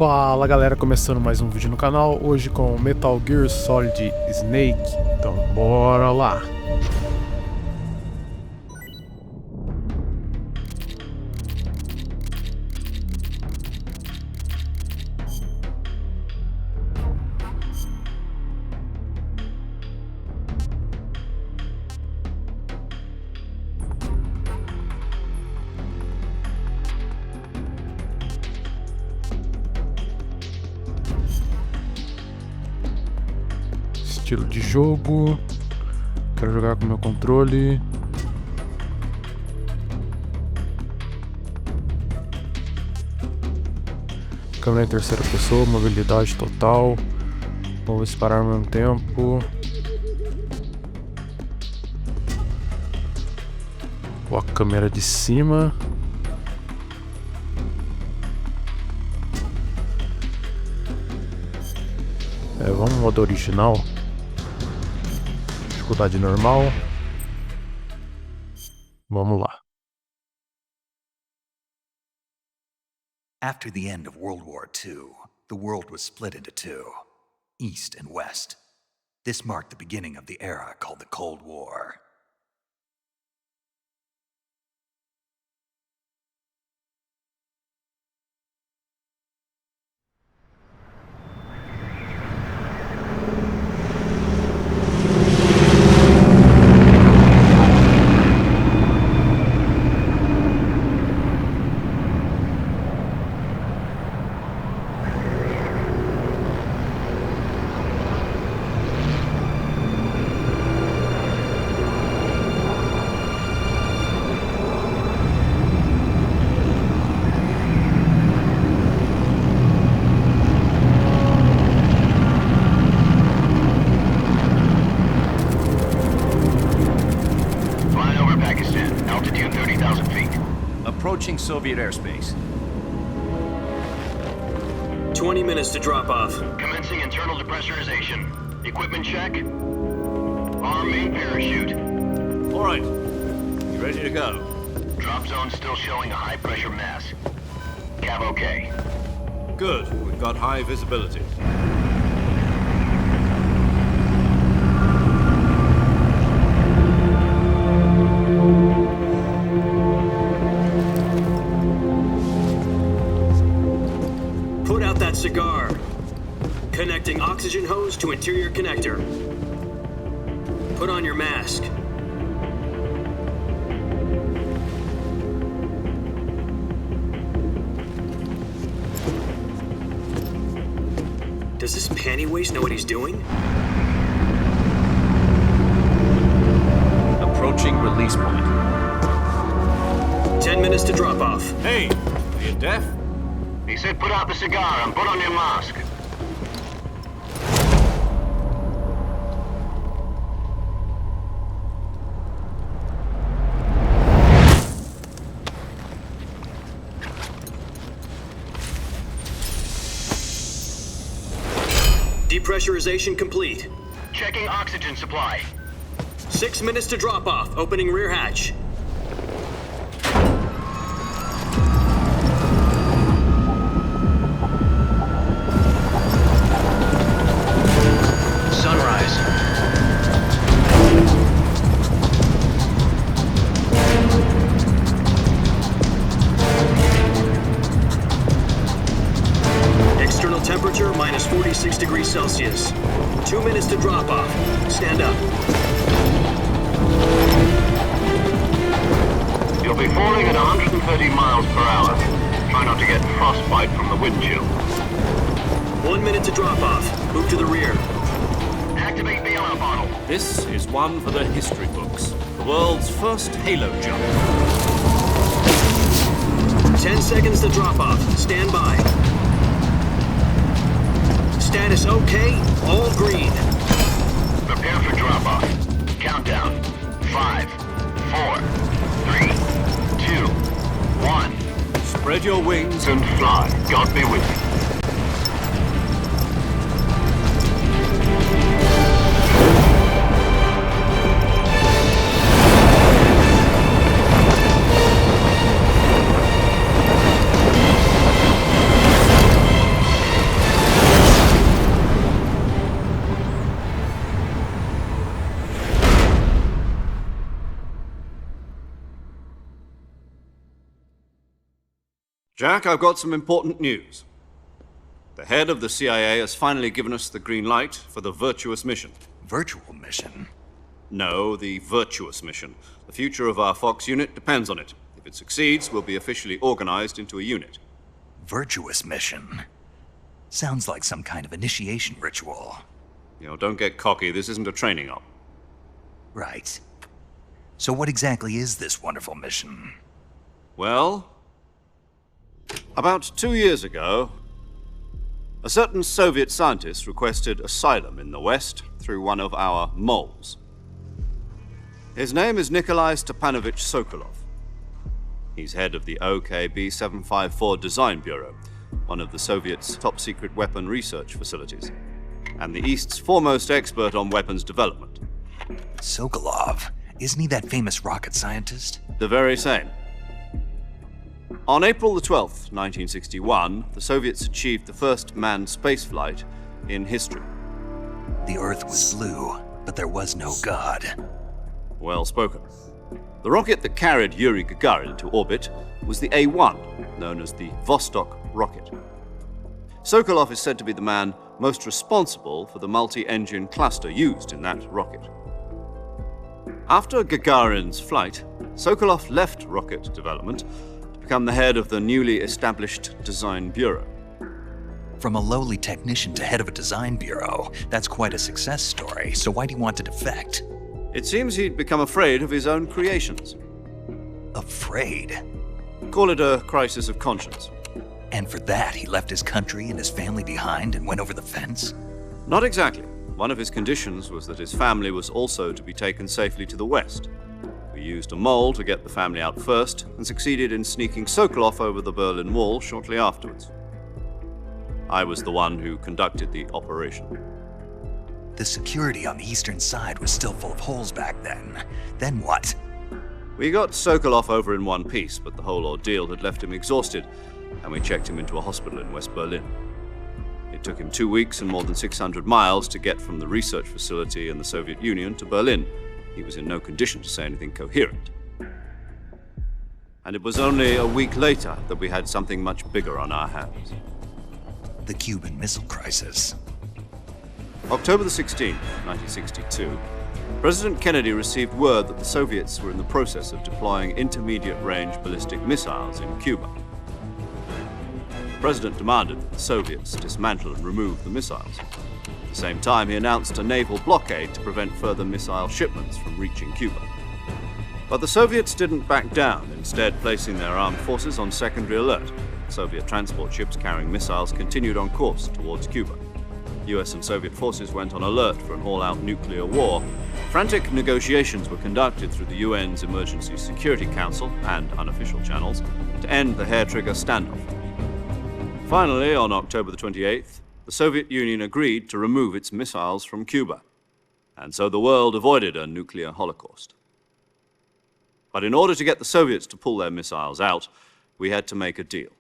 Fala galera, começando mais um vídeo no canal, hoje com Metal Gear Solid Snake, então bora lá! Estilo de jogo, quero jogar com meu controle. Câmera em terceira pessoa, mobilidade total. Vou disparar ao mesmo tempo. Vou a câmera de cima. Vamos no modo original. Dificuldade normal. Vamos lá. After the end of World War II, the world was split into two, East and West. This marked the beginning of the era called the Cold War. Approaching Soviet airspace. 20 minutes to drop off. Commencing internal depressurization. Equipment check. Arm main parachute. All right. You ready to go? Drop zone still showing a high pressure mass. Cav okay. Good. We've got high visibility. Cigar. Connecting oxygen hose to interior connector. Put on your mask. Does this panty waste know what he's doing? Approaching release point. 10 minutes to drop off. Hey, are you deaf? He said put out the cigar and put on your mask. Depressurization complete. Checking oxygen supply. 6 minutes to drop off. Opening rear hatch. Temperature minus 46 degrees Celsius. 2 minutes to drop off. Stand up. You'll be falling at 130 miles per hour. Try not to get frostbite from the wind chill. 1 minute to drop off. Move to the rear. Activate bailout bottle. This is one for the history books. The world's first halo jump. 10 seconds to drop off. Stand by. Status okay, all green. Prepare for drop-off. Countdown. 5, 4, 3, 2, 1. Spread your wings And fly. God be with you. Jack, I've got some important news. The head of the CIA has finally given us the green light for the virtuous mission. Virtual mission? No, the virtuous mission. The future of our Fox unit depends on it. If it succeeds, we'll be officially organized into a unit. Virtuous mission? Sounds like some kind of initiation ritual. Don't get cocky. This isn't a training op. Right. So what exactly is this wonderful mission? Well, about 2 years ago, a certain Soviet scientist requested asylum in the West through one of our moles. His name is Nikolai Stepanovich Sokolov. He's head of the OKB 754 Design Bureau, one of the Soviets' top-secret weapon research facilities, and the East's foremost expert on weapons development. Sokolov? Isn't he that famous rocket scientist? The very same. On April the 12th, 1961, the Soviets achieved the first manned spaceflight in history. The Earth was blue, but there was no God. Well spoken. The rocket that carried Yuri Gagarin to orbit was the A-1, known as the Vostok rocket. Sokolov is said to be the man most responsible for the multi-engine cluster used in that rocket. After Gagarin's flight, Sokolov left rocket development to become the head of the newly established Design Bureau. From a lowly technician to head of a design bureau, that's quite a success story, so why'd he want to defect? It seems he'd become afraid of his own creations. Afraid? Call it a crisis of conscience. And for that, he left his country and his family behind and went over the fence? Not exactly. One of his conditions was that his family was also to be taken safely to the West. We used a mole to get the family out first and succeeded in sneaking Sokolov over the Berlin Wall shortly afterwards. I was the one who conducted the operation. The security on the eastern side was still full of holes back then. Then what? We got Sokolov over in one piece, but the whole ordeal had left him exhausted, and we checked him into a hospital in West Berlin. It took him 2 weeks and more than 600 miles to get from the research facility in the Soviet Union to Berlin. He was in no condition to say anything coherent. And it was only a week later that we had something much bigger on our hands. The Cuban Missile Crisis. October the 16th, 1962, President Kennedy received word that the Soviets were in the process of deploying intermediate-range ballistic missiles in Cuba. The President demanded that the Soviets dismantle and remove the missiles. At the same time, he announced a naval blockade to prevent further missile shipments from reaching Cuba. But the Soviets didn't back down, instead placing their armed forces on secondary alert. Soviet transport ships carrying missiles continued on course towards Cuba. US and Soviet forces went on alert for an all-out nuclear war. Frantic negotiations were conducted through the UN's Emergency Security Council and unofficial channels to end the hair-trigger standoff. Finally, on October the 28th, the Soviet Union agreed to remove its missiles from Cuba, and so the world avoided a nuclear holocaust. But in order to get the Soviets to pull their missiles out, we had to make a deal.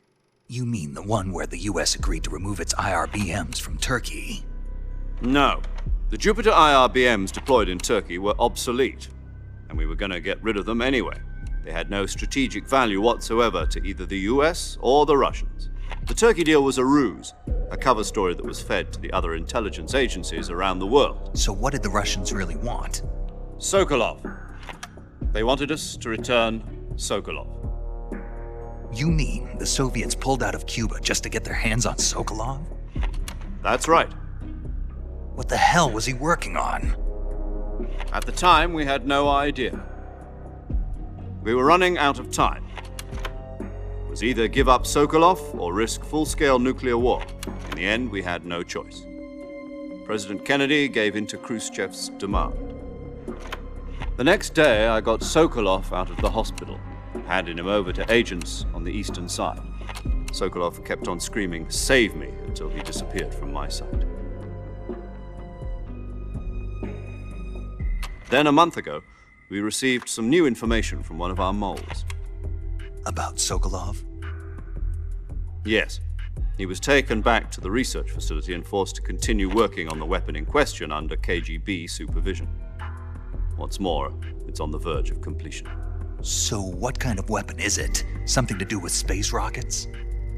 You mean the one where the US agreed to remove its IRBMs from Turkey? No. The Jupiter IRBMs deployed in Turkey were obsolete, and we were going to get rid of them anyway. They had no strategic value whatsoever to either the US or the Russians. The Turkey deal was a ruse, a cover story that was fed to the other intelligence agencies around the world. So what did the Russians really want? Sokolov. They wanted us to return Sokolov. You mean the Soviets pulled out of Cuba just to get their hands on Sokolov? That's right. What the hell was he working on? At the time, we had no idea. We were running out of time. It was either give up Sokolov or risk full-scale nuclear war. In the end, we had no choice. President Kennedy gave in to Khrushchev's demand. The next day, I got Sokolov out of the hospital, handed him over to agents on the eastern side. Sokolov kept on screaming, "Save me," until he disappeared from my sight. Then a month ago, we received some new information from one of our moles. About Sokolov? Yes. He was taken back to the research facility and forced to continue working on the weapon in question under KGB supervision. What's more, it's on the verge of completion. So what kind of weapon is it? Something to do with space rockets?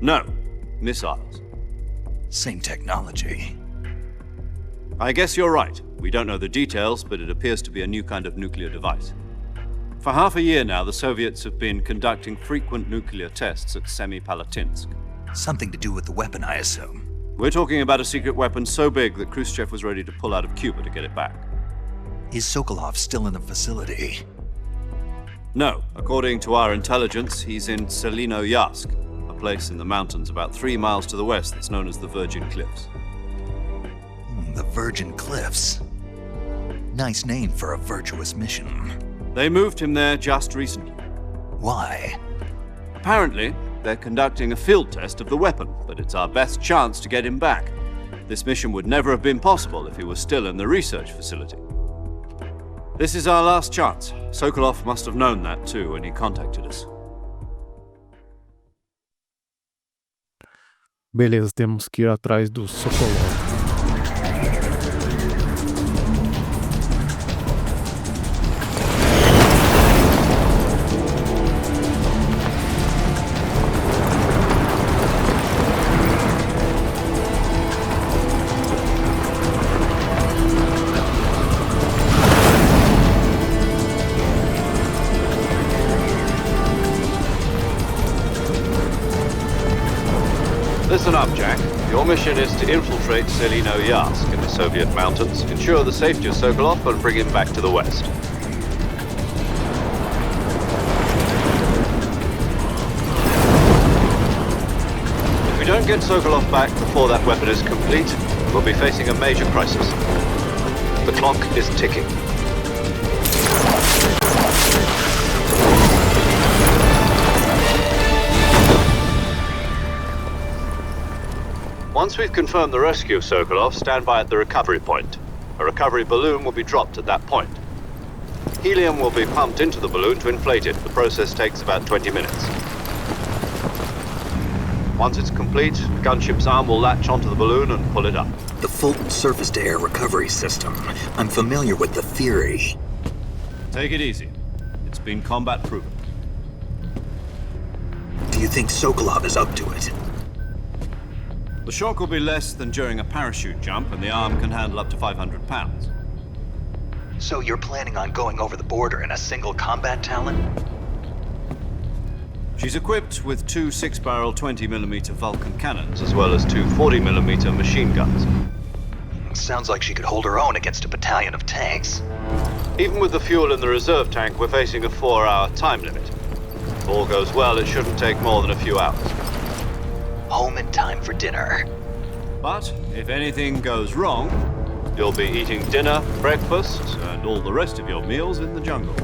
No, missiles. Same technology. I guess you're right. We don't know the details, but it appears to be a new kind of nuclear device. For half a year now, the Soviets have been conducting frequent nuclear tests at Semipalatinsk. Something to do with the weapon, I assume. We're talking about a secret weapon so big that Khrushchev was ready to pull out of Cuba to get it back. Is Sokolov still in the facility? No, according to our intelligence, he's in Selinoyarsk, a place in the mountains about 3 miles to the west that's known as the Virgin Cliffs. The Virgin Cliffs. Nice name for a virtuous mission. They moved him there just recently. Why? Apparently, they're conducting a field test of the weapon, but it's our best chance to get him back. This mission would never have been possible if he was still in the research facility. This is our last chance. Sokolov must have known that too when he contacted us. Beleza, temos que ir atrás do Sokolov. Listen up, Jack. Your mission is to infiltrate Selinoyarsk in the Soviet mountains, ensure the safety of Sokolov, and bring him back to the West. If we don't get Sokolov back before that weapon is complete, we'll be facing a major crisis. The clock is ticking. Once we've confirmed the rescue of Sokolov, stand by at the recovery point. A recovery balloon will be dropped at that point. Helium will be pumped into the balloon to inflate it. The process takes about 20 minutes. Once it's complete, the gunship's arm will latch onto the balloon and pull it up. The Fulton surface-to-air recovery system. I'm familiar with the theory. Take it easy. It's been combat proven. Do you think Sokolov is up to it? The shock will be less than during a parachute jump, and the arm can handle up to 500 pounds. So you're planning on going over the border in a single combat Talon? She's equipped with 2 6-barrel 20mm Vulcan cannons, as well as 2 40mm machine guns. Sounds like she could hold her own against a battalion of tanks. Even with the fuel in the reserve tank, we're facing a 4-hour time limit. If all goes well, it shouldn't take more than a few hours. Home in time for dinner. But if anything goes wrong, you'll be eating dinner, breakfast, and all the rest of your meals in the jungle.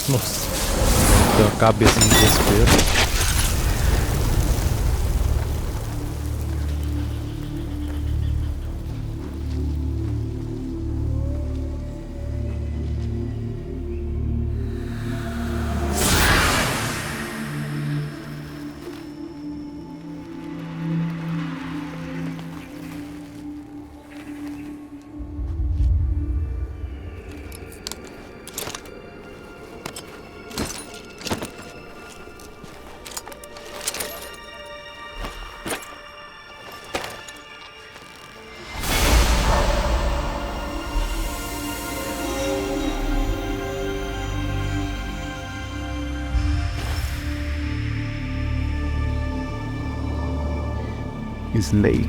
Nossa, deu a cabeça no desespero. Snake.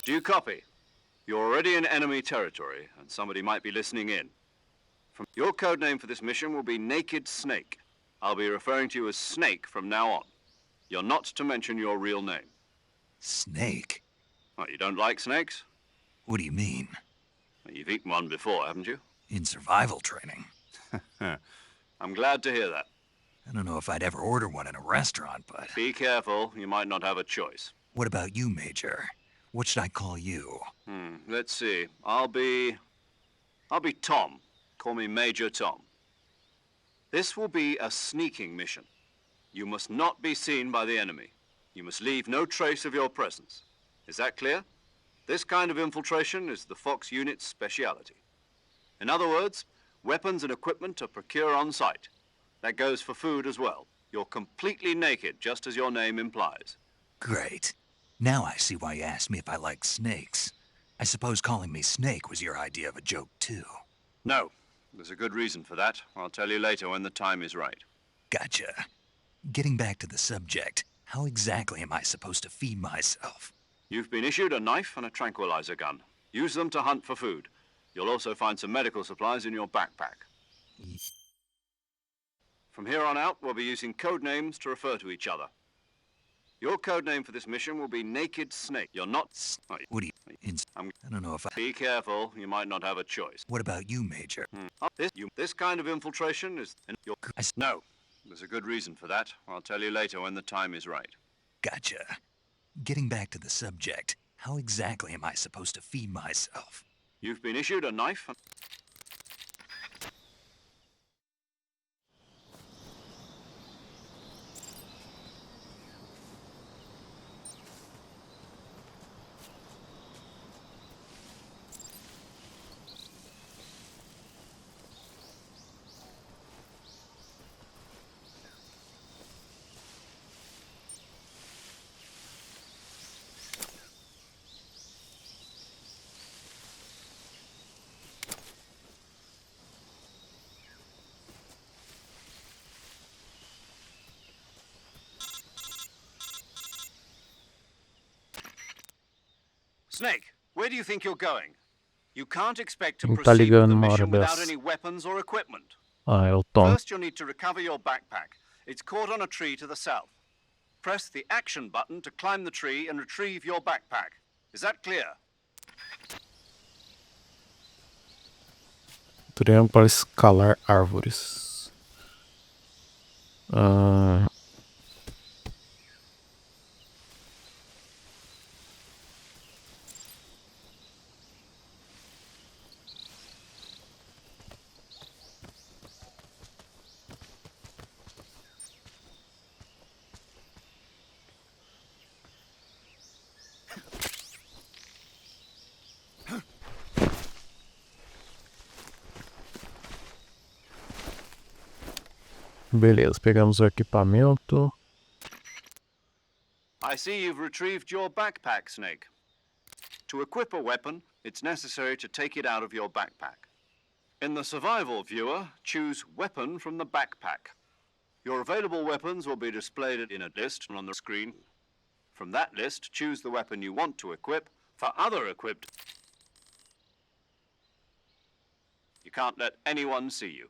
Do you copy? You're already in enemy territory, and somebody might be listening in. Your code name for this mission will be Naked Snake. I'll be referring to you as Snake from now on. You're not to mention your real name. Snake? What, you don't like snakes? What do you mean? Well, you've eaten one before, haven't you? In survival training? I'm glad to hear that. I don't know if I'd ever order one in a restaurant, but... Be careful, you might not have a choice. What about you, Major? What should I call you? Let's see. I'll be Tom. Call me Major Tom. This will be a sneaking mission. You must not be seen by the enemy. You must leave no trace of your presence. Is that clear? This kind of infiltration is the Fox unit's speciality. In other words, weapons and equipment are procured on site. That goes for food as well. You're completely naked, just as your name implies. Great. Now I see why you asked me if I like snakes. I suppose calling me Snake was your idea of a joke, too. No. There's a good reason for that. I'll tell you later when the time is right. Gotcha. Getting back to the subject, how exactly am I supposed to feed myself? You've been issued a knife and a tranquilizer gun. Use them to hunt for food. You'll also find some medical supplies in your backpack. From here on out, we'll be using code names to refer to each other. Your code name for this mission will be Naked Snake. You're not... What do you... I don't know if I... Be careful, you might not have a choice. What about you, Major? This kind of infiltration is... No, there's a good reason for that. I'll tell you later when the time is right. Gotcha. Getting back to the subject, how exactly am I supposed to feed myself? You've been issued a knife and... Snake, where do you think you're going? You can't expect to Tá proceed with ligando the uma hora mission without dessa. any weapons or equipment. Ah, é o Tom. First, you'll need to recover your backpack. It's caught on a tree to the south. Press the action button to climb the tree and retrieve your backpack. Is that clear? Triângulo para escalar árvores. Beleza, pegamos o equipamento. I see you've retrieved your backpack, Snake. To equip a weapon, it's necessary to take it out of your backpack. In the survival viewer, choose Weapon from the backpack. Your available weapons will be displayed in a list on the screen. From that list, choose the weapon you want to equip. For other equipped... You can't let anyone see you.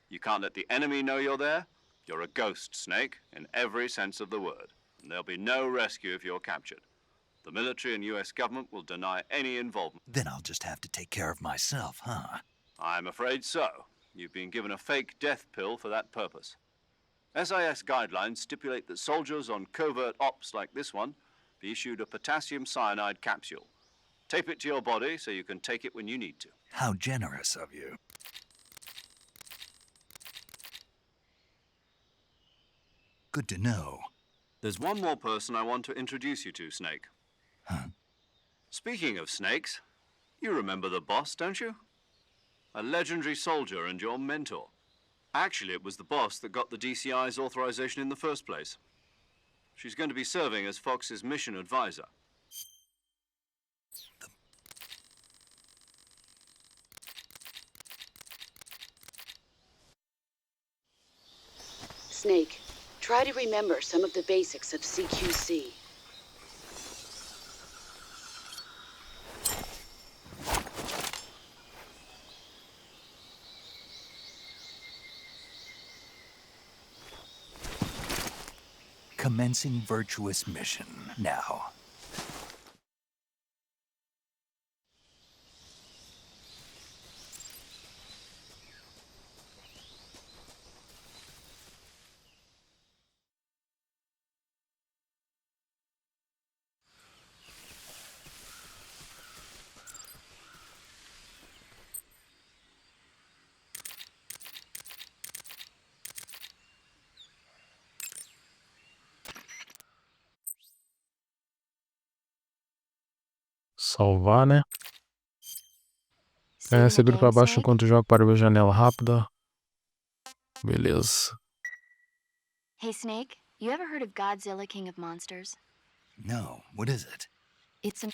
You can't let the enemy know you're there. You're a ghost, Snake, in every sense of the word. And there'll be no rescue if you're captured. The military and US government will deny any involvement. Then I'll just have to take care of myself, huh? I'm afraid so. You've been given a fake death pill for that purpose. SIS guidelines stipulate that soldiers on covert ops like this one be issued a potassium cyanide capsule. Tape it to your body so you can take it when you need to. How generous of you. Good to know. There's one more person I want to introduce you to, Snake. Huh? Speaking of snakes, you remember the boss, don't you? A legendary soldier and your mentor. Actually, it was the boss that got the DCI's authorization in the first place. She's going to be serving as Fox's mission advisor. Snake, try to remember some of the basics of CQC. Commencing virtuous mission now. Salvar, né? Segura pra baixo enquanto joga para ver janela rápida. Beleza. Hey Snake, you ever heard of Godzilla, King of Monsters? No, what is it? It's a...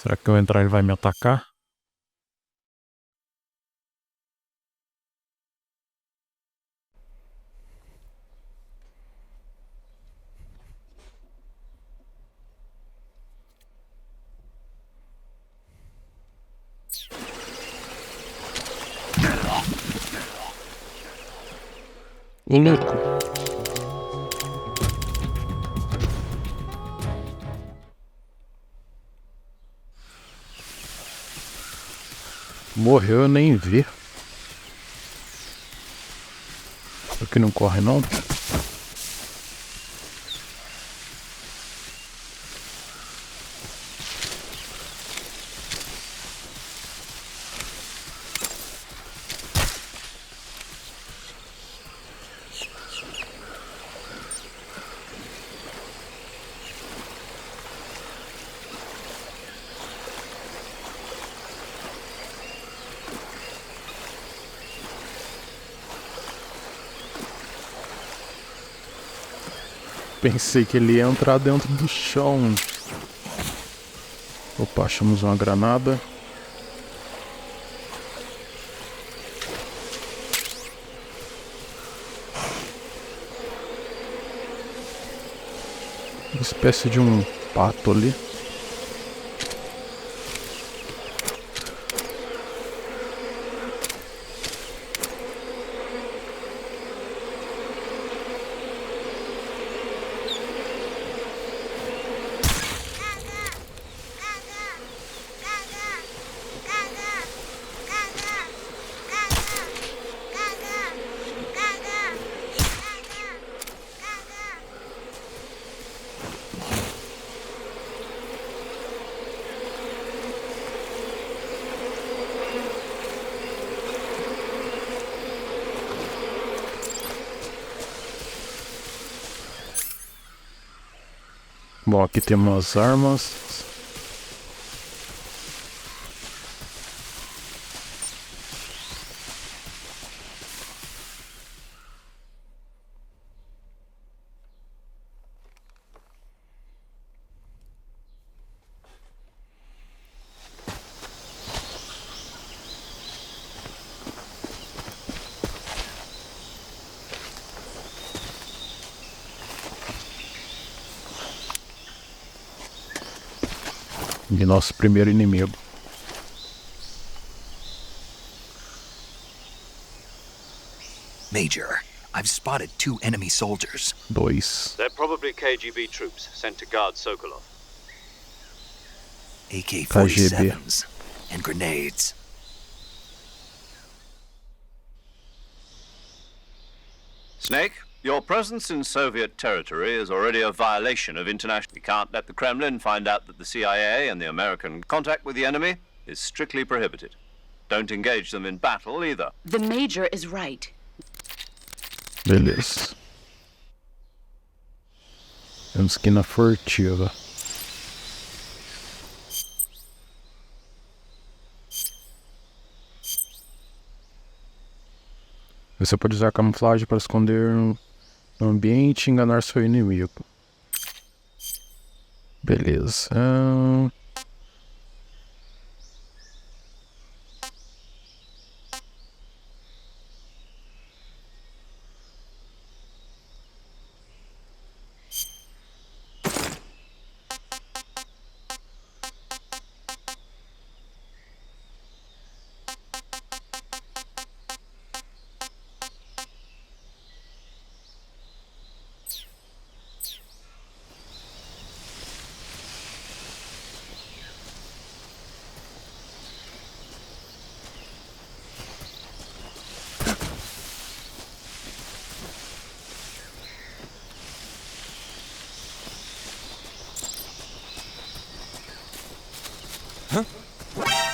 Será que eu entrar ele vai me atacar? Ô louco! Morreu, eu nem vi. Aqui não corre não? Pensei que ele ia entrar dentro do chão. Opa, achamos uma granada. Uma espécie de um pato ali. Bom, aqui temos as armas. De nosso primeiro inimigo. Major, I've spotted 2 enemy soldiers. 2. They're probably KGB troops sent to guard Sokolov. AK-47s and grenades. Snake, your presence in Soviet territory is already a violation of international... We can't let the Kremlin find out that the CIA and the American contact with the enemy is strictly prohibited. Don't engage them in battle either. The Major is right. Beleza. Temos que ir na furtiva. Você pode usar camuflagem para esconder no ambiente e enganar seu inimigo. Beleza.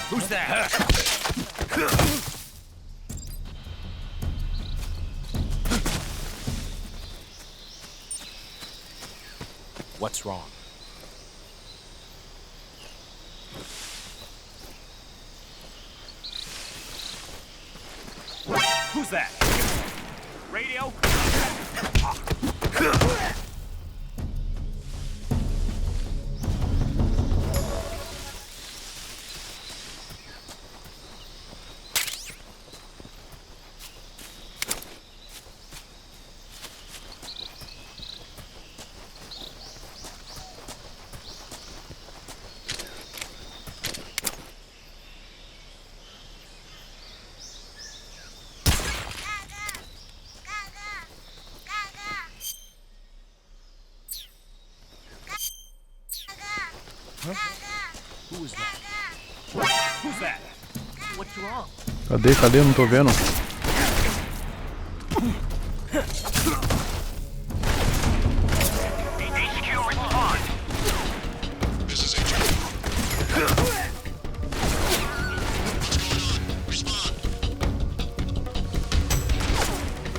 Who's that? What's wrong? Who's that? Radio? Who is that? Who's that? What's wrong? Cadê? Não tô vendo. HQ respond. This is HQ. Respond.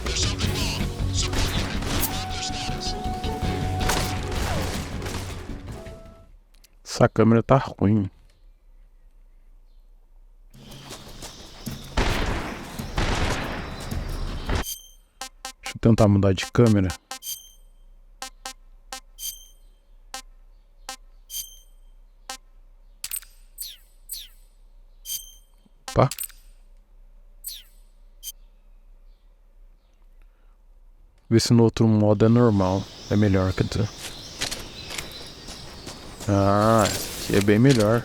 There's something wrong. Support unit. Respond their status. Essa câmera tá ruim. Deixa eu tentar mudar de câmera. Opa. Ver se no outro modo é normal. É melhor, quer dizer. Ah, esse aqui é bem melhor.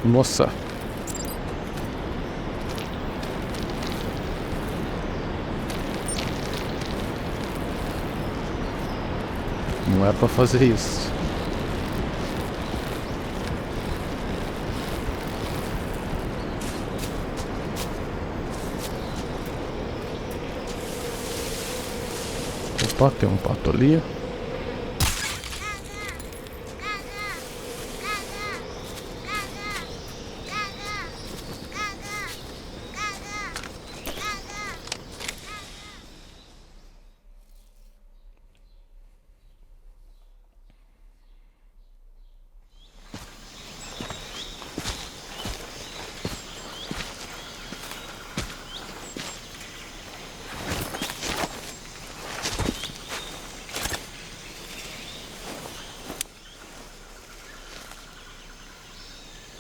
Nossa. Não é pra fazer isso. Opa, tem um pato ali.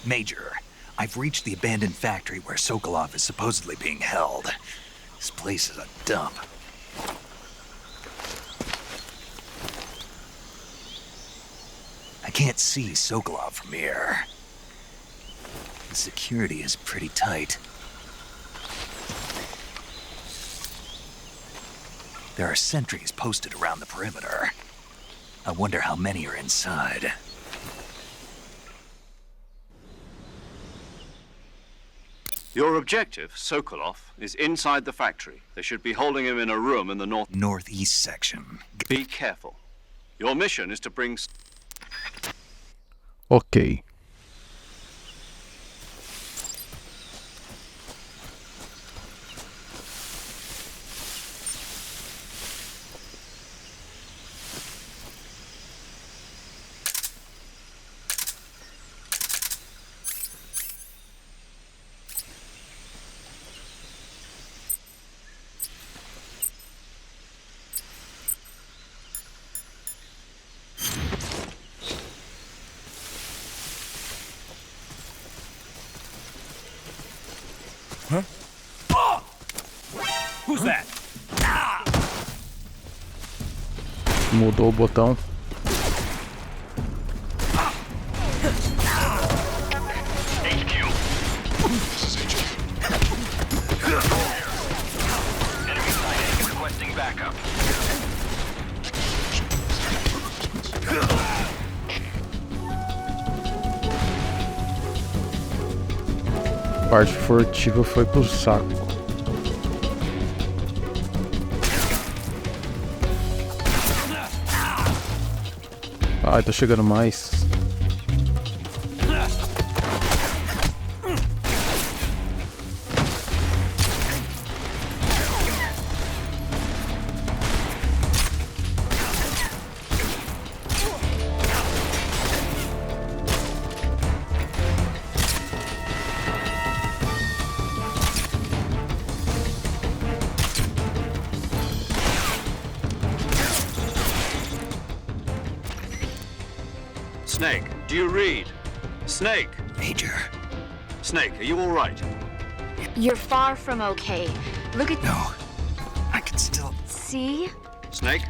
Major, I've reached the abandoned factory where Sokolov is supposedly being held. This place is a dump. I can't see Sokolov from here. The security is pretty tight. There are sentries posted around the perimeter. I wonder how many are inside. Your objective, Sokolov, is inside the factory. They should be holding him in a room in the northeast section. Be careful. Your mission is to bring... Ok. Who's that? Mudou o botão. HQ. This is HQ. Enemy sighting. Requesting backup. Parte furtiva foi pro saco. Ai, tá chegando mais. Snake, do you read? Snake! Major. Snake, are you all right? You're far from okay. Look at... No. I can still... See? Snake?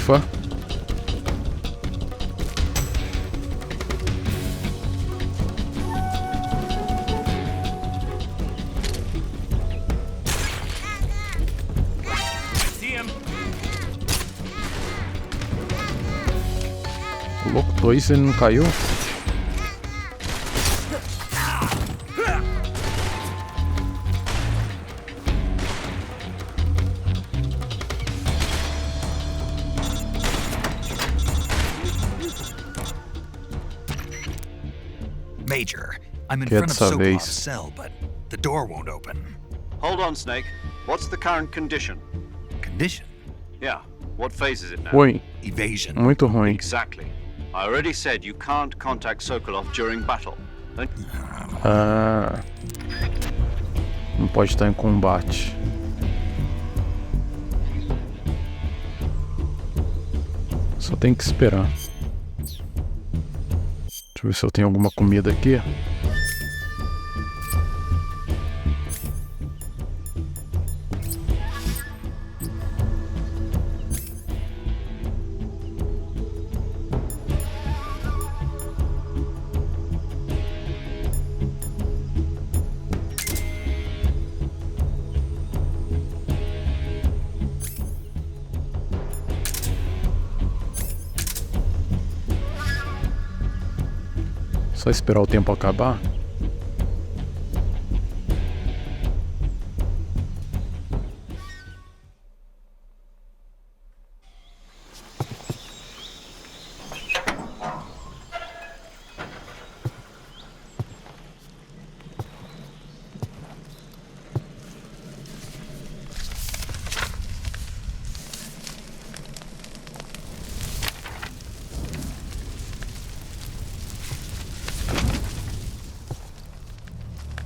Ufa. See him? O louco 2 ele não caiu? Major, I'm in Que front of dessa vez. Sokolov's cell, but the door won't open. Hold on, Snake. What's the current condition? Condition? Yeah, what phase is it now? Ruim. Evasion. Muito ruim. Exactly. I already said you can't contact Sokolov during battle. Ah. Não pode estar em combate. Só tem que esperar. Deixa eu ver se eu tenho alguma comida aqui. Só esperar o tempo acabar.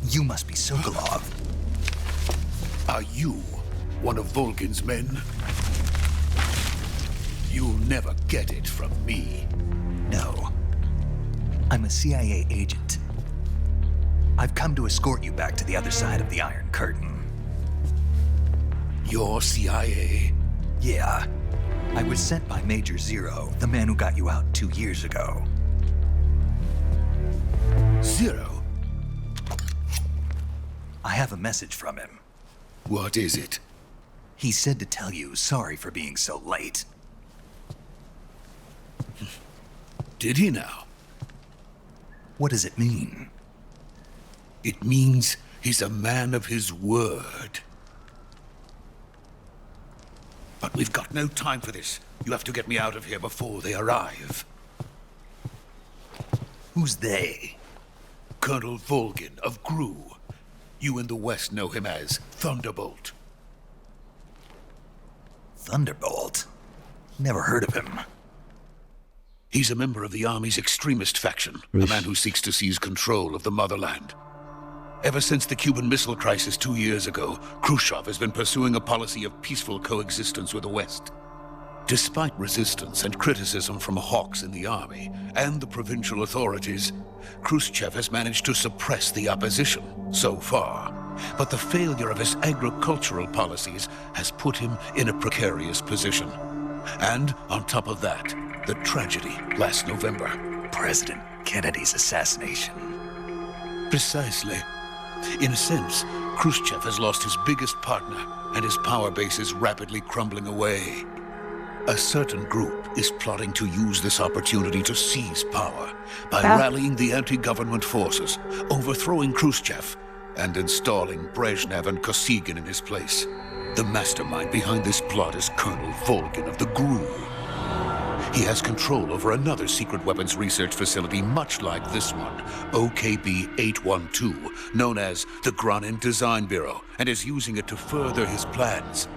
You must be Sokolov. Are you one of Volgin's men? You'll never get it from me. No. I'm a CIA agent. I've come to escort you back to the other side of the Iron Curtain. Your CIA? Yeah. I was sent by Major Zero, the man who got you out 2 years ago. Zero? I have a message from him. What is it? He said to tell you sorry for being so late. Did he now? What does it mean? It means he's a man of his word. But we've got no time for this. You have to get me out of here before they arrive. Who's they? Colonel Volgin of GRU. You in the West know him as Thunderbolt. Thunderbolt? Never heard of him. He's a member of the Army's extremist faction, a man who seeks to seize control of the motherland. Ever since the Cuban Missile Crisis 2 years ago, Khrushchev has been pursuing a policy of peaceful coexistence with the West. Despite resistance and criticism from hawks in the army and the provincial authorities, Khrushchev has managed to suppress the opposition so far. But the failure of his agricultural policies has put him in a precarious position. And on top of that, the tragedy last November. President Kennedy's assassination. Precisely. In a sense, Khrushchev has lost his biggest partner, and his power base is rapidly crumbling away. A certain group is plotting to use this opportunity to seize power by rallying the anti-government forces, overthrowing Khrushchev, and installing Brezhnev and Kosygin in his place. The mastermind behind this plot is Colonel Volgin of the GRU. He has control over another secret weapons research facility much like this one, OKB-812, known as the Granin Design Bureau, and is using it to further his plans.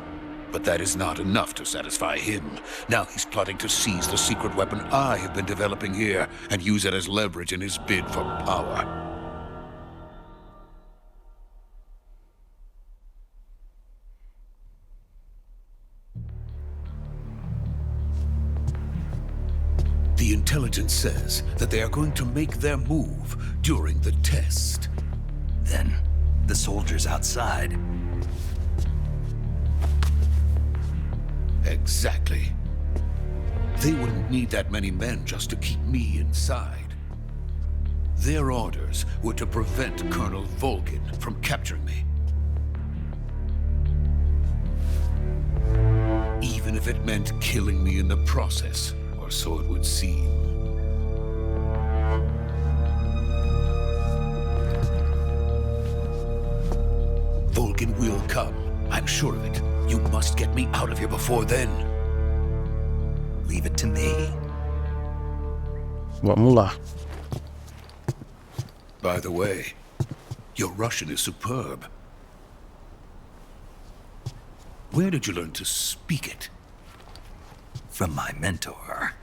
But that is not enough to satisfy him. Now he's plotting to seize the secret weapon I have been developing here and use it as leverage in his bid for power. The intelligence says that they are going to make their move during the test. Then, the soldiers outside. Exactly. They wouldn't need that many men just to keep me inside. Their orders were to prevent Colonel Volgin from capturing me. Even if it meant killing me in the process. Or so it would seem. Volgin will come. I'm sure of it. You must get me out of here before then. Leave it to me. Vamos lá. By the way, your Russian is superb. Where did you learn to speak it? From my mentor.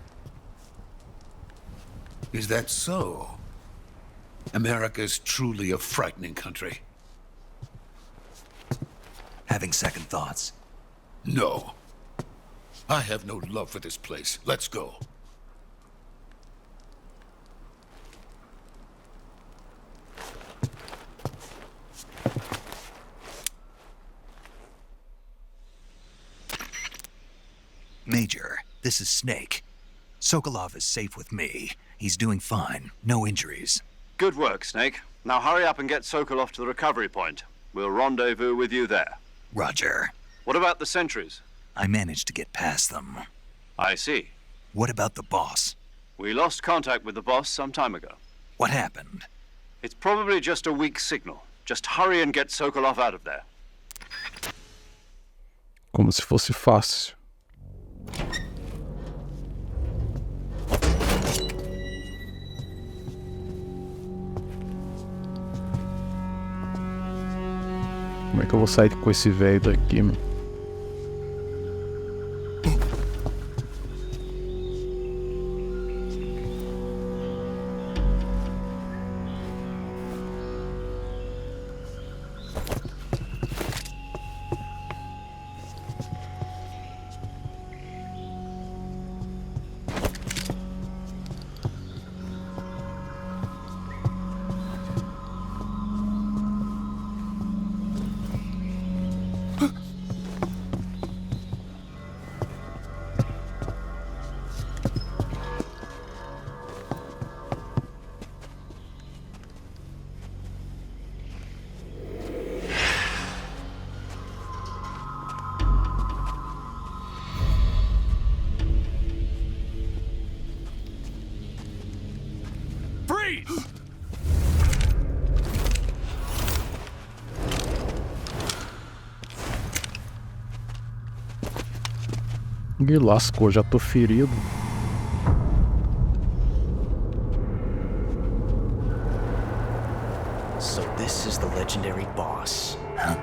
Is that so? America is truly a frightening country. Having second thoughts? No. I have no love for this place. Let's go. Major, this is Snake. Sokolov is safe with me. He's doing fine. No injuries. Good work, Snake. Now hurry up and get Sokolov to the recovery point. We'll rendezvous with you there. Roger. What about the sentries? I managed to get past them. I see. What about the boss? We lost contact with the boss some time ago. What happened? It's probably just a weak signal. Just hurry and get Sokolov out of there. Como se fosse fácil. Como é que eu vou sair com esse velho daqui, mano? please. Ih, lascou, já tô ferido. So this is the legendary boss. Huh?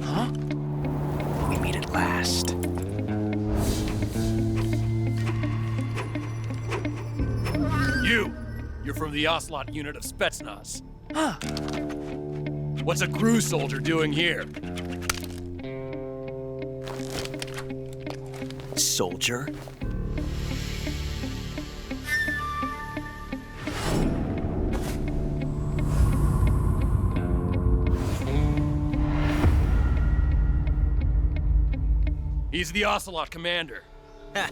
Huh? We meet at last. You're from the Ocelot unit of Spetsnaz. Huh. What's a crew soldier doing here? Soldier? He's the Ocelot commander. Ha!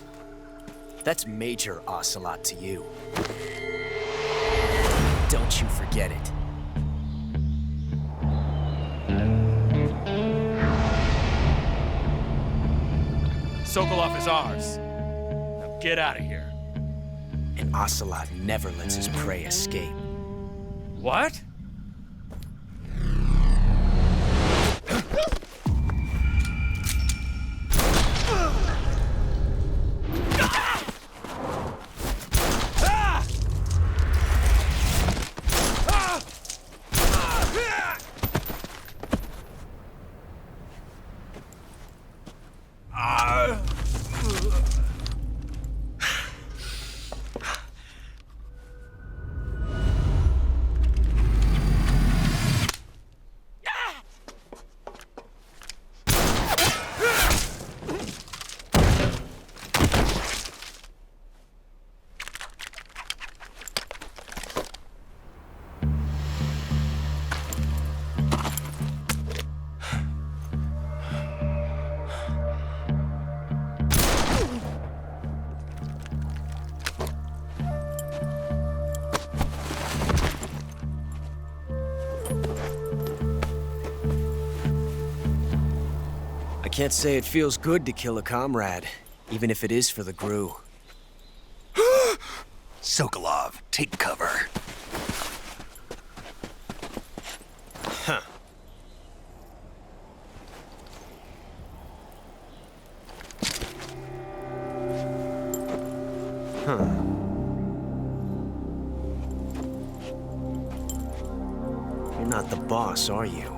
That's Major Ocelot to you. Don't you forget it. Sokolov is ours. Now get out of here. And Ocelot never lets his prey escape. What? I can't say it feels good to kill a comrade, even if it is for the GRU. Sokolov, take cover. Huh. Huh. You're not the boss, are you?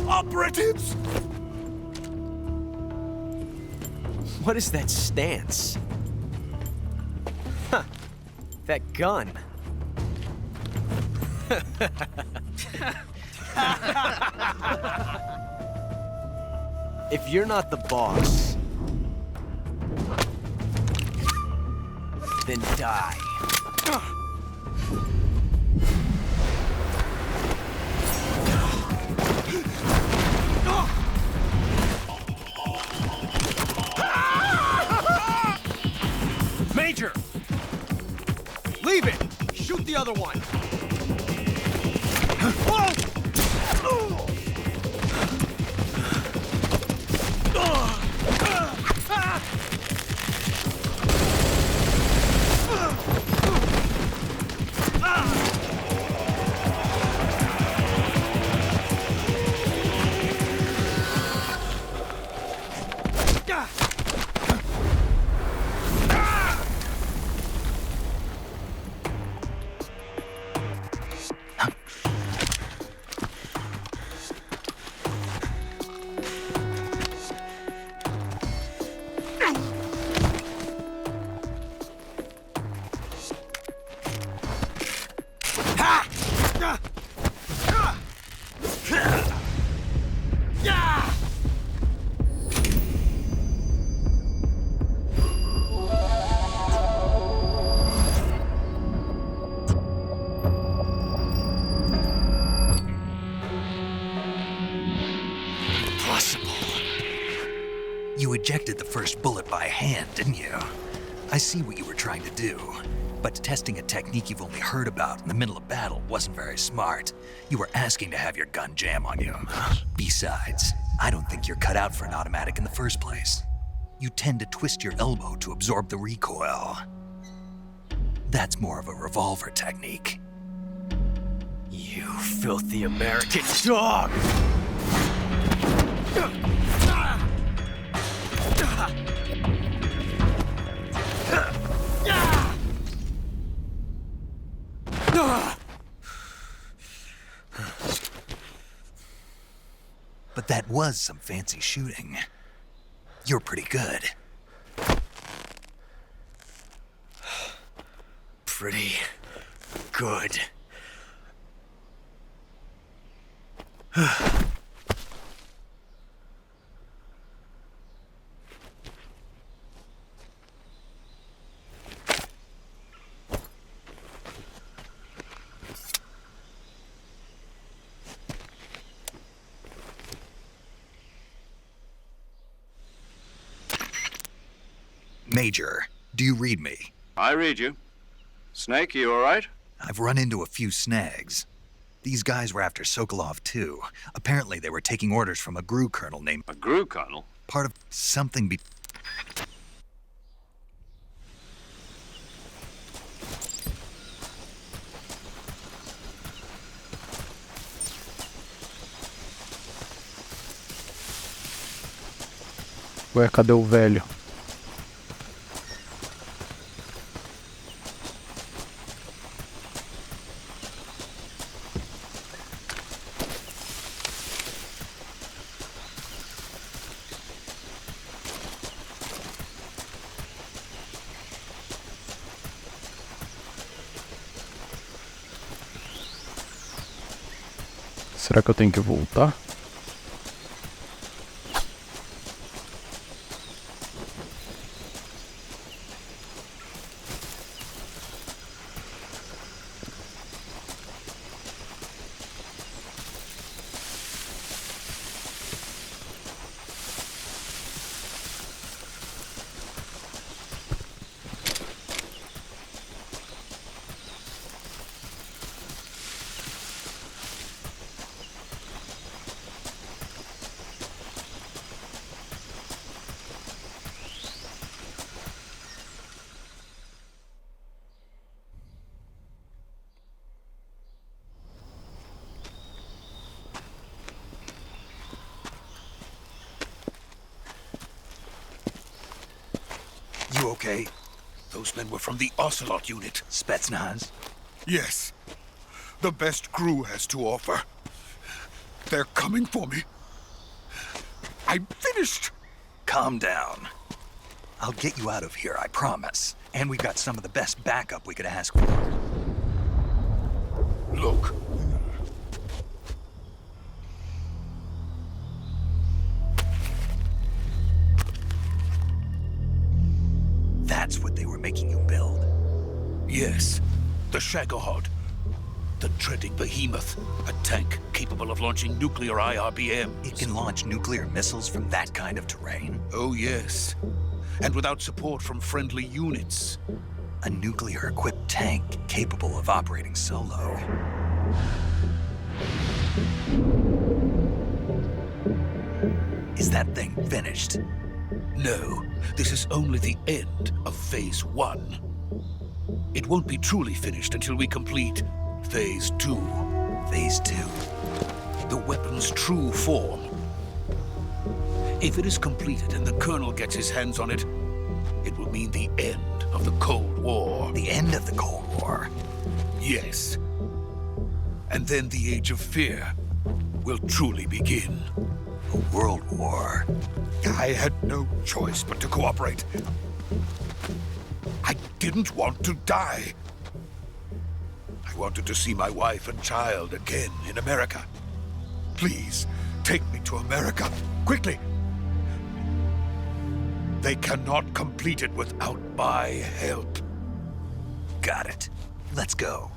Operatives! What is that stance? Huh. That gun. If you're not the boss, then die. Major! Leave it! Shoot the other one! ejected the first bullet by hand, didn't you? I see what you were trying to do. But testing a technique you've only heard about in the middle of battle wasn't very smart. You were asking to have your gun jam on you. Besides, I don't think you're cut out for an automatic in the first place. You tend to twist your elbow to absorb the recoil. That's more of a revolver technique. You filthy American dog! But that was some fancy shooting. You're pretty good. Pretty good. Major, do you read me? I read you. Snake, you all right? I've run into a few snags. These guys were after Sokolov, too. Apparently they were taking orders from a GRU colonel named... A GRU colonel? Part of something be... Ué, cadê o velho? Será que eu tenho que voltar? You okay? Those men were from the Ocelot unit. Spetsnaz? Yes. The best GRU has to offer. They're coming for me. I'm finished. Calm down. I'll get you out of here, I promise. And we've got some of the best backup we could ask for. Look. That's what they were making you build? Yes. The Shagohod. The dreaded behemoth. A tank capable of launching nuclear IRBMs. It can launch nuclear missiles from that kind of terrain? Oh, yes. And without support from friendly units. A nuclear-equipped tank capable of operating solo. Is that thing finished? No, this is only the end of Phase 1. It won't be truly finished until we complete Phase 2. Phase 2? The weapon's true form. If it is completed and the Colonel gets his hands on it, it will mean the end of the Cold War. The end of the Cold War? Yes. And then the Age of Fear will truly begin. A world war? I had no choice but to cooperate. I didn't want to die. I wanted to see my wife and child again in America. Please, take me to America, quickly. They cannot complete it without my help. Got it. Let's go.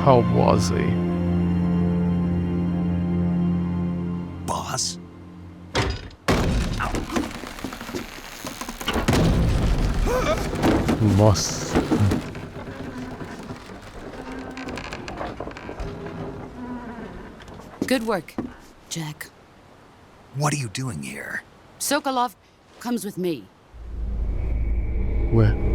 How was he? Boss? Nossa. Good work, Jack. What are you doing here? Sokolov comes with me. Ué.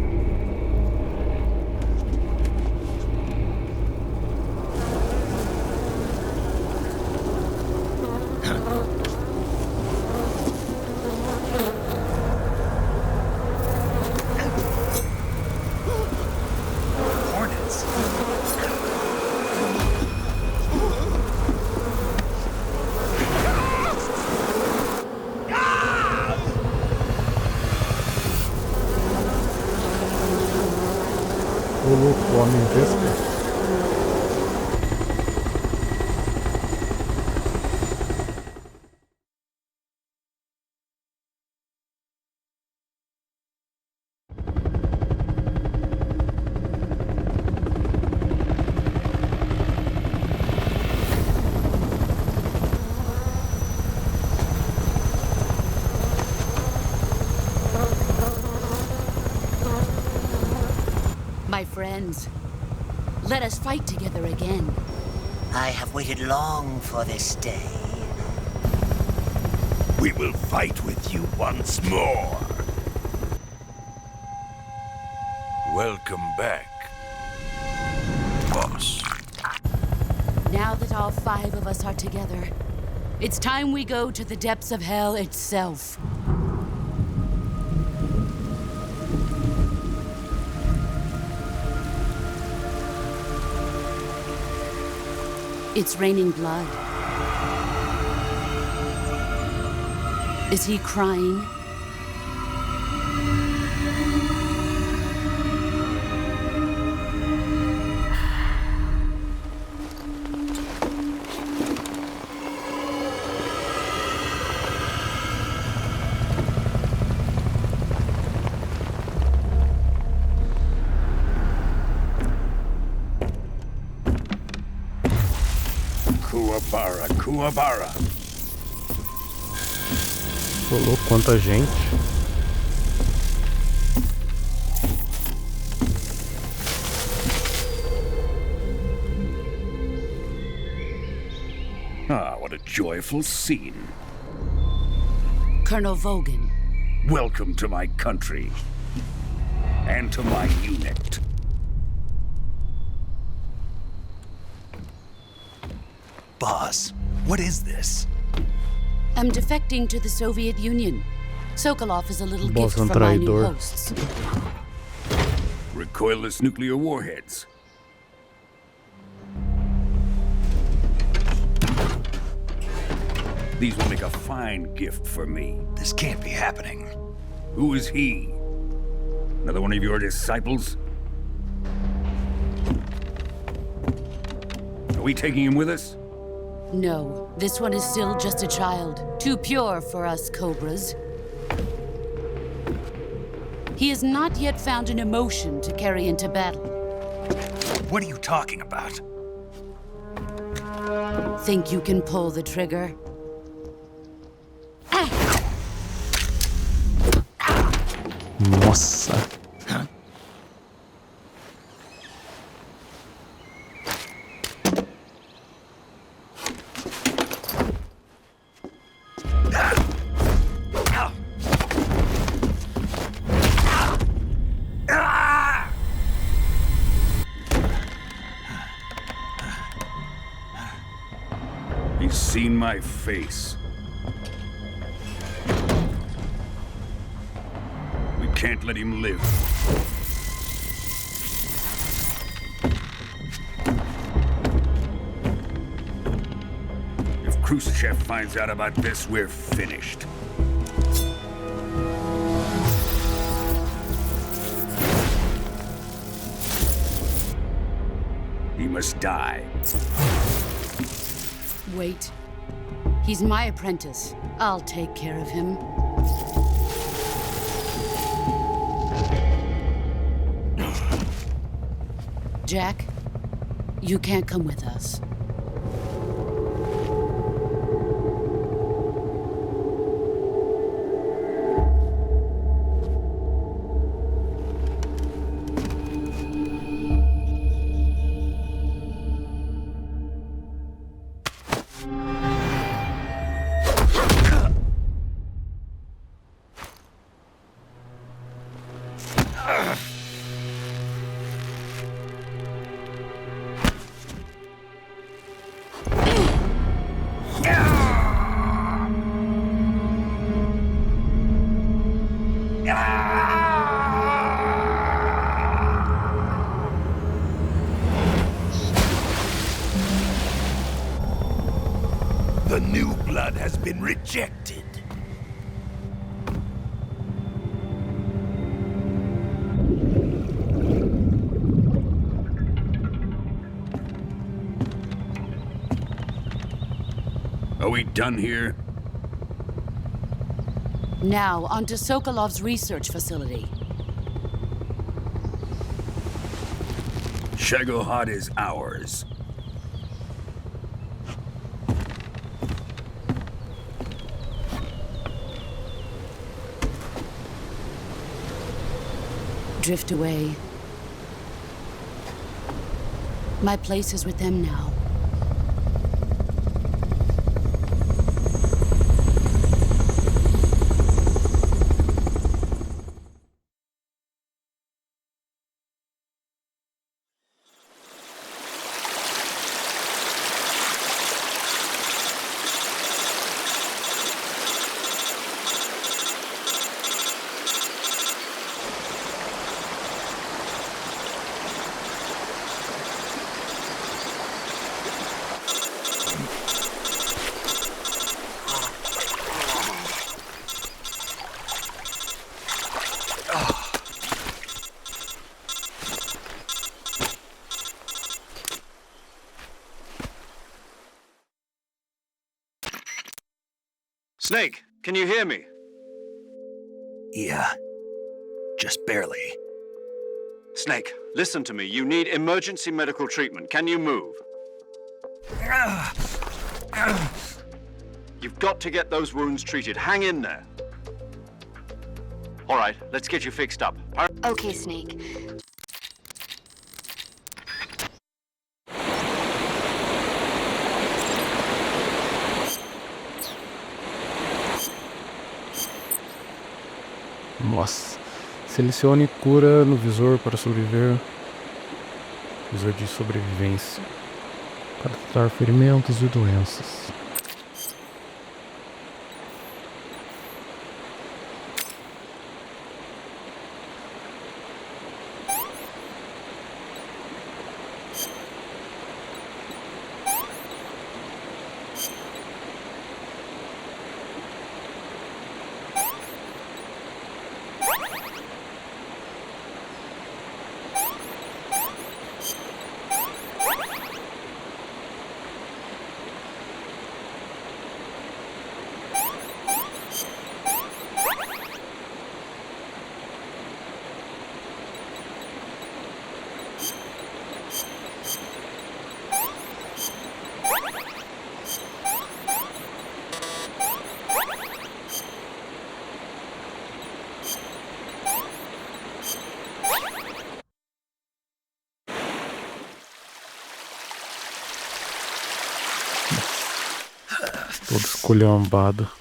Hornets? O louco, o homem vespa. My friends, let us fight together again. I have waited long for this day. We will fight with you once more. Welcome back, boss. Now that all 5 of us are together, it's time we go to the depths of hell itself. It's raining blood. Is he crying? Kuwabara. Ô louco, quanta gente. Ah, what a joyful scene. Colonel Volgin. Welcome to my country. And to my unit. Boss, what is this? I'm defecting to the Soviet Union. Sokolov is a little Boss gift from my new traidor. hosts. Recoilless nuclear warheads. These will make a fine gift for me. This can't be happening. Who is he? Another one of your disciples? Are we taking him with us? No, this one is still just a child. Too pure for us Cobras. He has not yet found an emotion to carry into battle. What are you talking about? Think you can pull the trigger? Nossa. He's seen my face. can't let him live. If Khrushchev finds out about this, we're finished. He must die. Wait. He's my apprentice. I'll take care of him. Jack, you can't come with us. The new blood has been rejected. Are we done here? Now, onto Sokolov's research facility. Shagohod is ours. Drift away. My place is with them now. Snake, can you hear me? Yeah, just barely. Snake, listen to me. You need emergency medical treatment. Can you move? You've got to get those wounds treated. Hang in there. All right, let's get you fixed up. Okay, Snake. Nossa. Selecione cura no visor para sobreviver. Visor de sobrevivência. Para tratar ferimentos e doenças. Todo esculhambado.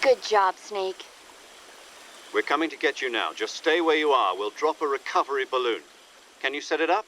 Good job, Snake. We're coming to get you now. Just stay where you are. We'll drop a recovery balloon. Can you set it up?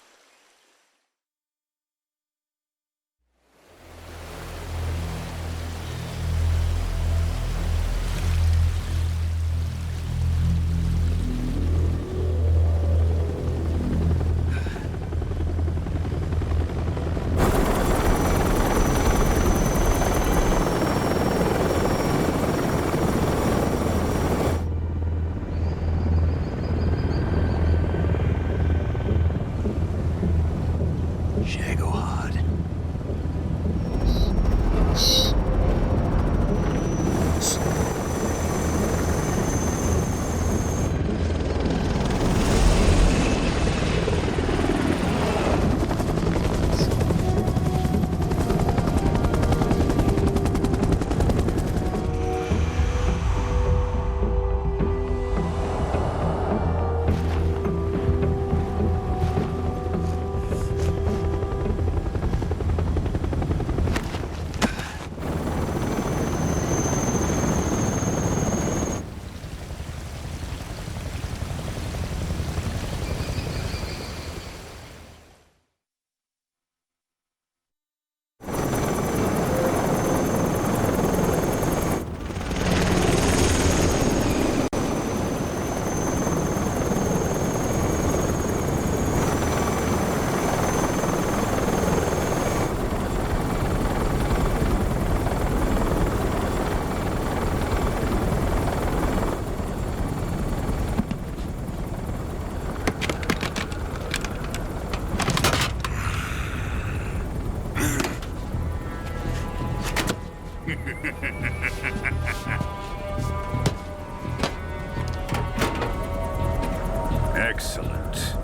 Excellent.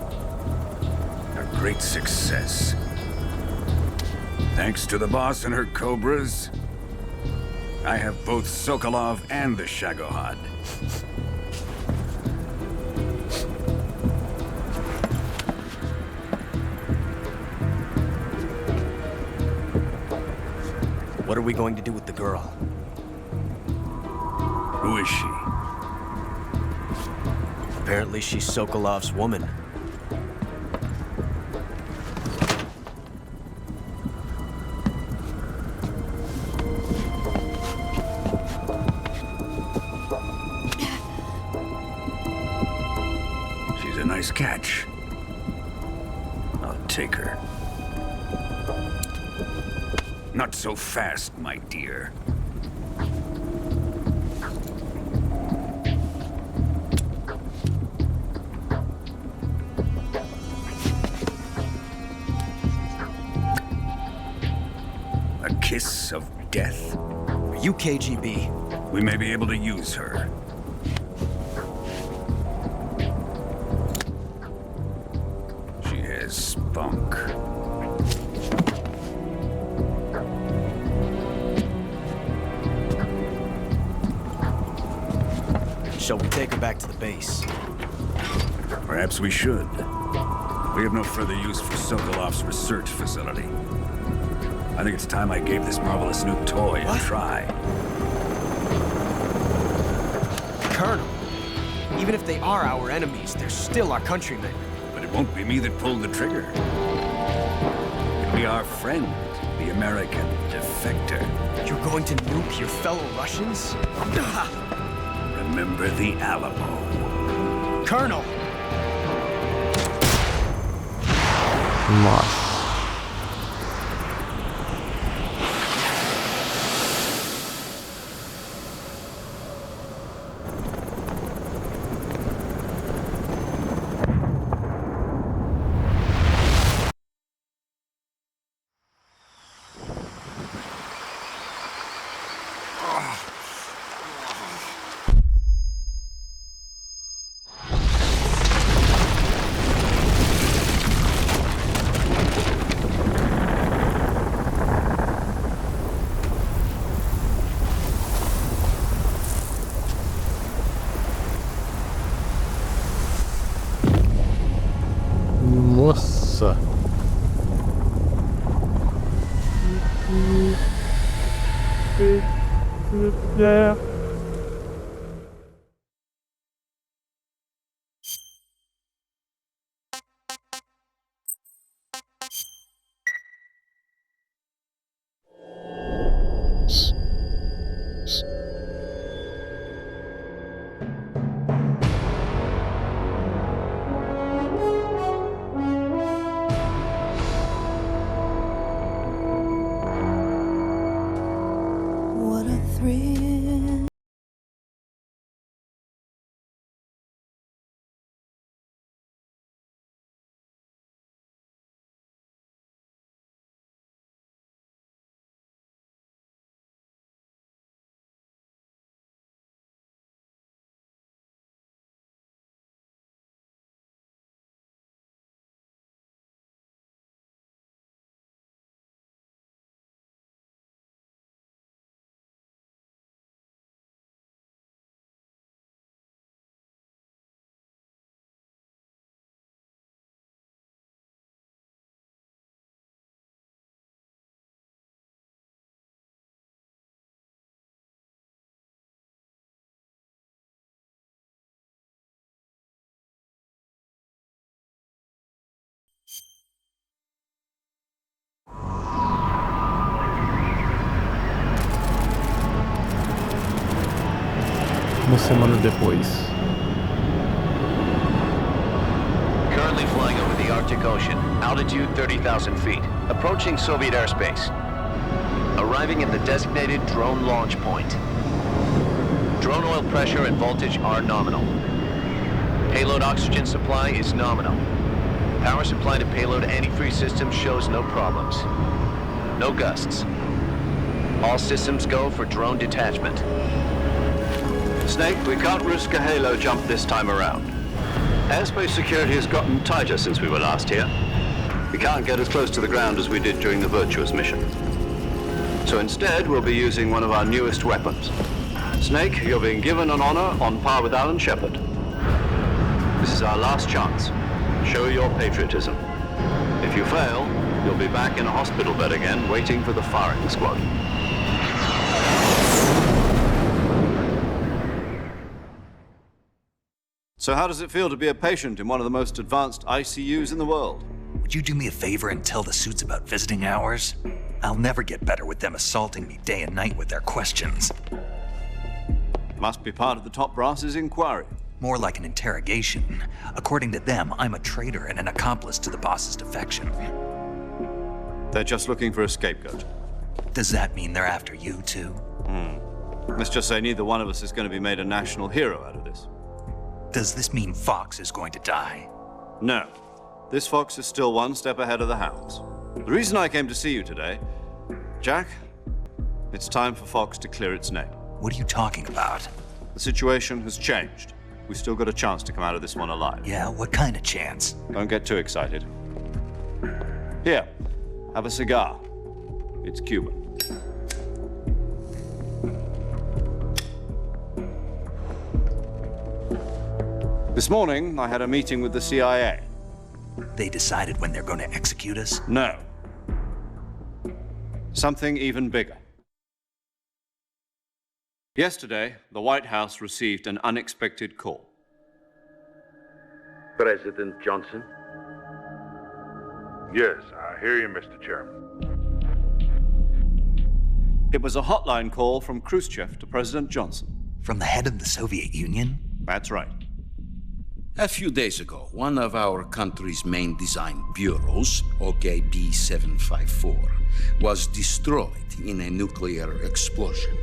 A great success. Thanks to the boss and her cobras, I have both Sokolov and the Shagohod. What are we going to do with the girl? Who is she? Apparently she's Sokolov's woman. She's a nice catch. I'll take her. Not so fast, my dear. A kiss of death? Are you KGB? We may be able to use her. She has spunk. Shall we take her back to the base? Perhaps we should. We have no further use for Sokolov's research facility. I think it's time I gave this marvelous new toy a try. Colonel, even if they are our enemies, they're still our countrymen. But it won't be me that pulled the trigger. It'll be our friend, the American defector. You're going to nuke your fellow Russians? Remember the Alamo. Colonel! Nossa. Nossa. thrill. Uma semana depois. Currently flying over the Arctic Ocean, altitude 30,000 feet, approaching Soviet airspace. Arriving at the designated drone launch point. Drone oil pressure and voltage are nominal. Payload oxygen supply is nominal. Power supply to payload antifreeze system shows no problems. No gusts. All systems go for drone detachment. Snake, we can't risk a halo jump this time around. Airspace security has gotten tighter since we were last here. We can't get as close to the ground as we did during the Virtuous mission. So instead, we'll be using one of our newest weapons. Snake, you're being given an honor on par with Alan Shepard. This is our last chance. Show your patriotism. If you fail, you'll be back in a hospital bed again, waiting for the firing squad. So how does it feel to be a patient in one of the most advanced ICUs in the world? Would you do me a favor and tell the suits about visiting hours? I'll never get better with them assaulting me day and night with their questions. Must be part of the top brass's inquiry. More like an interrogation. According to them, I'm a traitor and an accomplice to the boss's defection. They're just looking for a scapegoat. Does that mean they're after you, too? Let's just say neither one of us is going to be made a national hero out of this. Does this mean Fox is going to die? No. This Fox is still one step ahead of the Hounds. The reason I came to see you today, Jack, it's time for Fox to clear its name. What are you talking about? The situation has changed. We've still got a chance to come out of this one alive. Yeah, what kind of chance? Don't get too excited. Here, have a cigar. It's Cuban. This morning, I had a meeting with the CIA. They decided when they're going to execute us? No. Something even bigger. Yesterday, the White House received an unexpected call. President Johnson? Yes, I hear you, Mr. Chairman. It was a hotline call from Khrushchev to President Johnson. From the head of the Soviet Union? That's right. A few days ago, one of our country's main design bureaus, OKB 754, was destroyed in a nuclear explosion.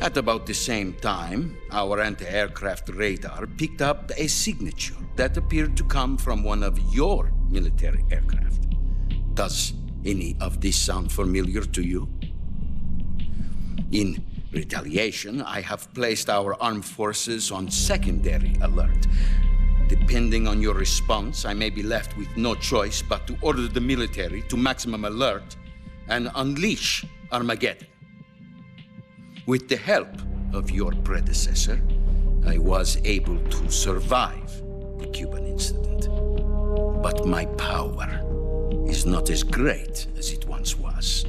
At about the same time, our anti-aircraft radar picked up a signature that appeared to come from one of your military aircraft. Does any of this sound familiar to you? In retaliation, I have placed our armed forces on secondary alert. Depending on your response, I may be left with no choice but to order the military to maximum alert and unleash Armageddon. With the help of your predecessor, I was able to survive the Cuban incident. But my power is not as great as it once was.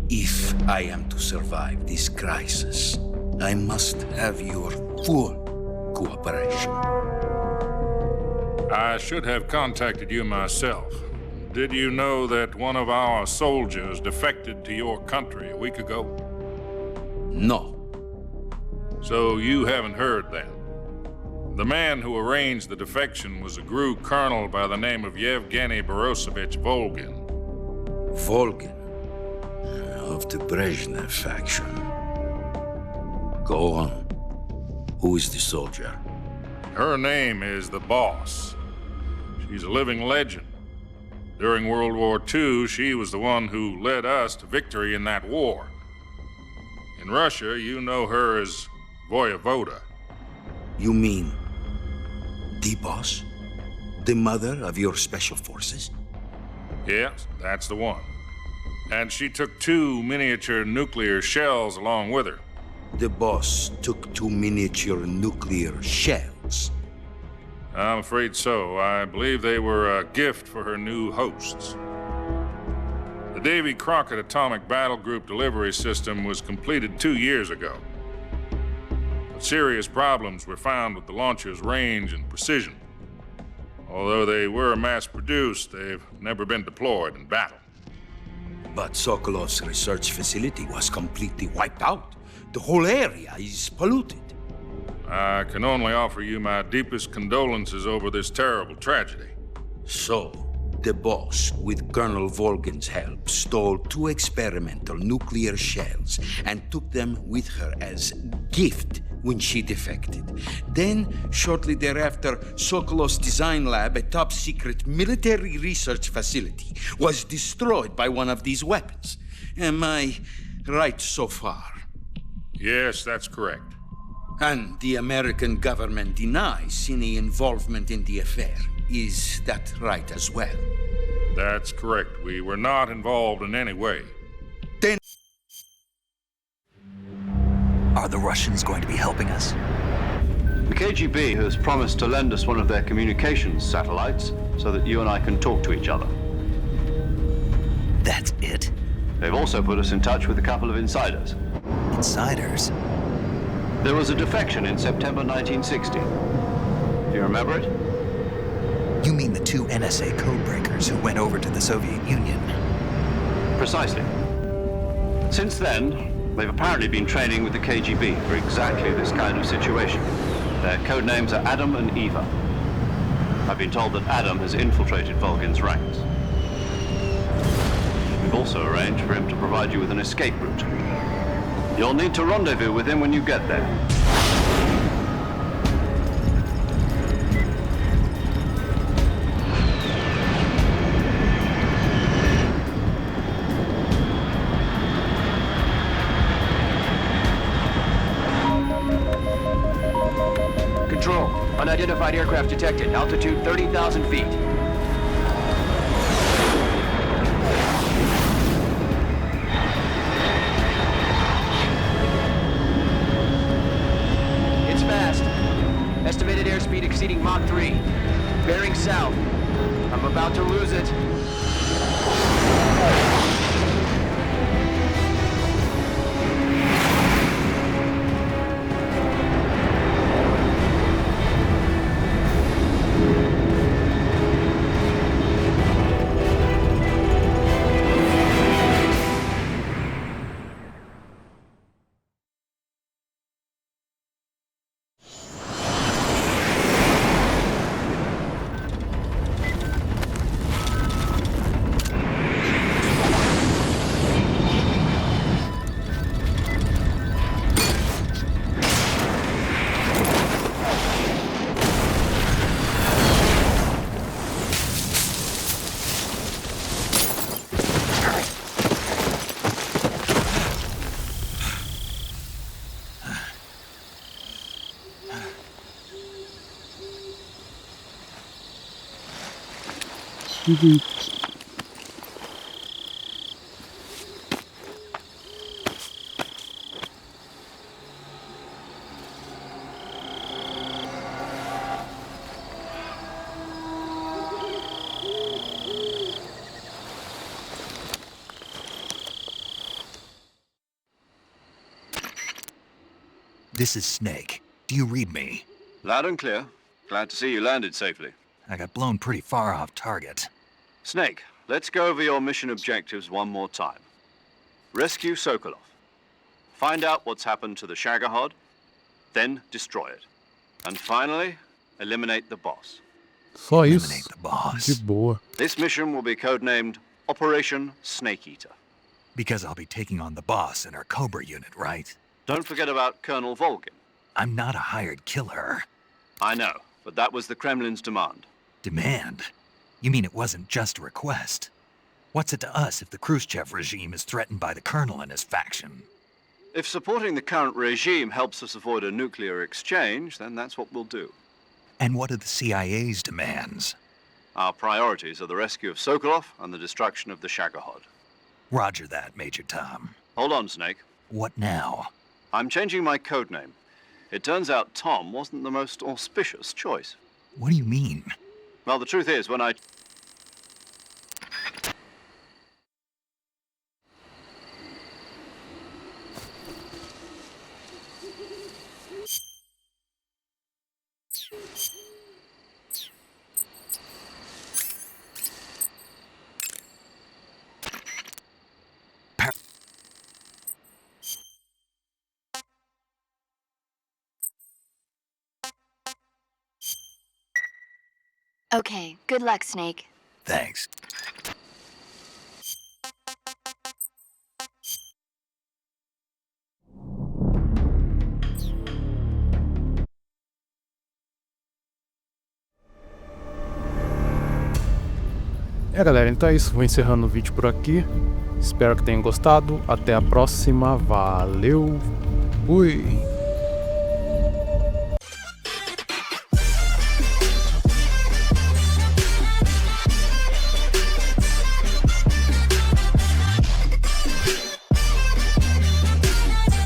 If I am to survive this crisis, I must have your full cooperation. I should have contacted you myself. Did you know that one of our soldiers defected to your country a week ago? No. So you haven't heard then? The man who arranged the defection was a GRU colonel by the name of Yevgeny Borisovich Volgin. Volgin? Of the Brezhnev faction. Go on. Who is the soldier? Her name is the Boss. She's a living legend. During World War II, she was the one who led us to victory in that war. In Russia, you know her as Voyevoda. You mean the boss? The mother of your special forces? Yes, that's the one. And she took 2 miniature nuclear shells along with her. The boss took 2 miniature nuclear shells? I'm afraid so. I believe they were a gift for her new hosts. The Davy Crockett Atomic Battle Group delivery system was completed 2 years ago. But serious problems were found with the launcher's range and precision. Although they were mass-produced, they've never been deployed in battle. But Sokolov's research facility was completely wiped out. The whole area is polluted. I can only offer you my deepest condolences over this terrible tragedy. So, the boss, with Colonel Volgin's help, stole 2 experimental nuclear shells and took them with her as gift when she defected. Then, shortly thereafter, Sokolov's design lab, a top-secret military research facility, was destroyed by one of these weapons. Am I right so far? Yes, that's correct. And the American government denies any involvement in the affair. Is that right as well? That's correct. We were not involved in any way. Then... Are the Russians going to be helping us? The KGB has promised to lend us one of their communications satellites so that you and I can talk to each other. That's it? They've also put us in touch with a couple of insiders. Insiders? There was a defection in September 1960. Do you remember it? You mean the 2 NSA codebreakers who went over to the Soviet Union? Precisely. Since then, they've apparently been training with the KGB for exactly this kind of situation. Their code names are Adam and Eva. I've been told that Adam has infiltrated Volgin's ranks. We've also arranged for him to provide you with an escape route. You'll need to rendezvous with him when you get there. Control, unidentified aircraft detected. Altitude 30,000 feet. Estimated airspeed exceeding Mach 3. Bearing south. I'm about to lose it. This is Snake. Do you read me? Loud and clear. Glad to see you landed safely. I got blown pretty far off target. Snake, let's go over your mission objectives one more time. Rescue Sokolov. Find out what's happened to the Shagohod, then destroy it. And finally, eliminate the boss. Só isso. Eliminate the boss. De boa. This mission will be codenamed Operation Snake Eater. Because I'll be taking on the boss in our Cobra unit, right? Don't forget about Colonel Volgin. I'm not a hired killer. I know, but that was the Kremlin's demand. Demand? You mean it wasn't just a request? What's it to us if the Khrushchev regime is threatened by the Colonel and his faction? If supporting the current regime helps us avoid a nuclear exchange, then that's what we'll do. And what are the CIA's demands? Our priorities are the rescue of Sokolov and the destruction of the Shagohod. Roger that, Major Tom. Hold on, Snake. What now? I'm changing my codename. It turns out Tom wasn't the most auspicious choice. What do you mean? Well, the truth is, when I... Okay, good luck, Snake. Thanks. Galera, então é isso, vou encerrando o vídeo por aqui. Espero que tenham gostado. Até a próxima, valeu, fui!